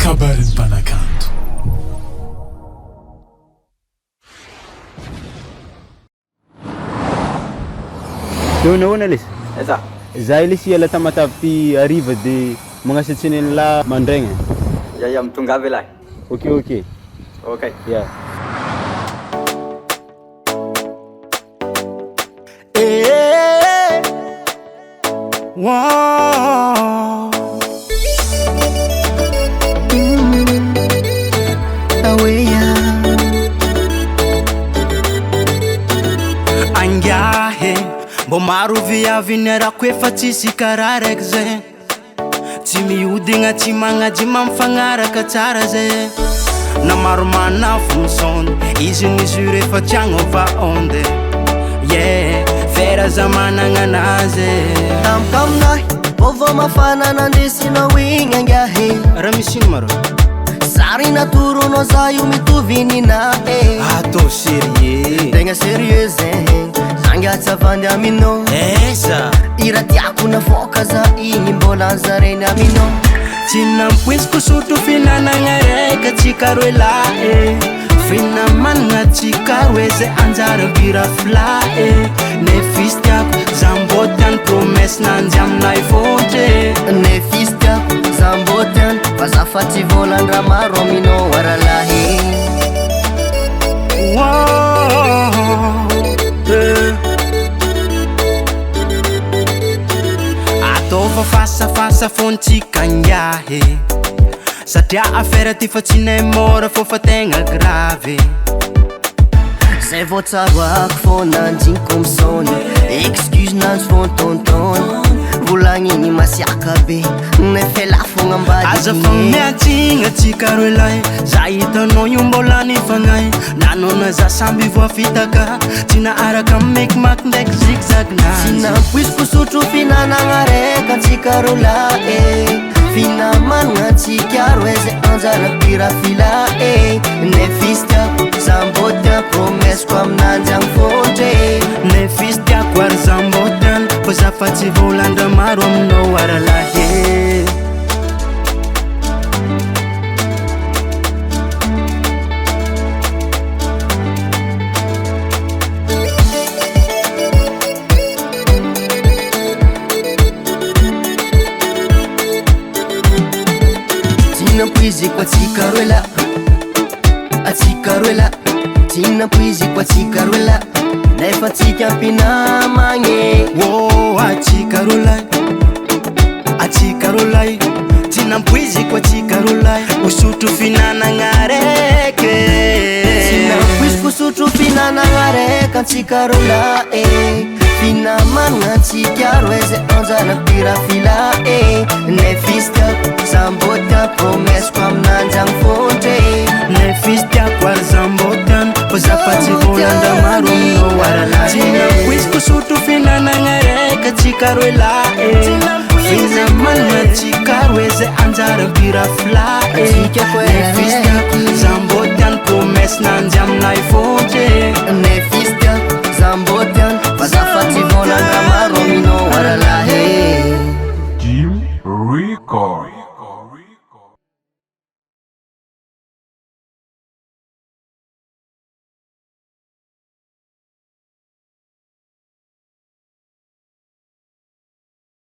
kabarin'ny mpanakanto. Nahoana lesy? Zah lesy iala tamatavy ariva de magnasa tseneny la mandraigna. Ya mitonga avy lahy. Ok. Yeah. Wow. Angiahe mbo maro viavy niarako efa tsisy karaha raiky zay, tsy mihodigna tsy magnaji mampifagnaraka tsara zay, na maro manafo misondy izy misure efa tiagno va onde. Yeah, fera za managna anazy tamkaminahy vovô mafana nandesinao igny angiahe. raha misy ino maro Sary naturonao za io mitovy ninahy. atao sérieux Tegna sérieux zangia tsy avandy aminao. esa Ira tiako navoaka za igny mbola zareny aminao. tsy nampoiziko sotro finanagna raika tsika roe lahy, finamanagna tsika roe zay anjara bira filahy. Nefisy tiako zamboty any promesse nanjy aminay fotre. Nefisy tiako zamboty any fa za fa tsy volandra maro aminao aralahy. Ataova fasafasa fontsika angiahy, satria affaire ty fa tsy nay mora fô fa tegna grave. Zay vao tsaroako fô nanjiniko misony, excuse nazy fô tontony, volagniny masiaka be nefela fogna aza fa ambadiny. miatsigna tsika roe lahy, za hitanao io mbola nifagnahy, nanona za samby voafitaka, tsy naaraka makimaky ndraiky Tsy zigzagnazy. nampoiziko sotro finanagna raika antsika ro lahy, finamanagna tsika roe zay anjara pira filahy. Nefisy tiako zamboty any promeseko aminanjy agny fotre. Nefisy tiako ary zamboty any fa za fa tsy volandra maro aminao aralahy. Tsy nampoiziko atsika roe la, atsika roe la. Tsy nampoiziko atsika roe la, nefa tsika ampinamagny. Oh, atsika rolahy, atsika rolahy, tsy nampoiziko atsika rolahy, usotro finanagna raiky. Tsy nampoiziko sotro finanagna raika antsika ro lahy, finamanagna antsika roe zay anjara pira filahy. Nefisy tiako zamboty any promeseko aminanjy agny fotre. Nefisy tiako ary zamboty any fa za fa tsy volandra maro aminao aralahy. Tsy nampoiziko sotro finanagna raika atsika roe lahy, finamanagna atsika roe zay anjara pira filahy. Nefisy tiako zamboty any promesse nanjy aminay fotre.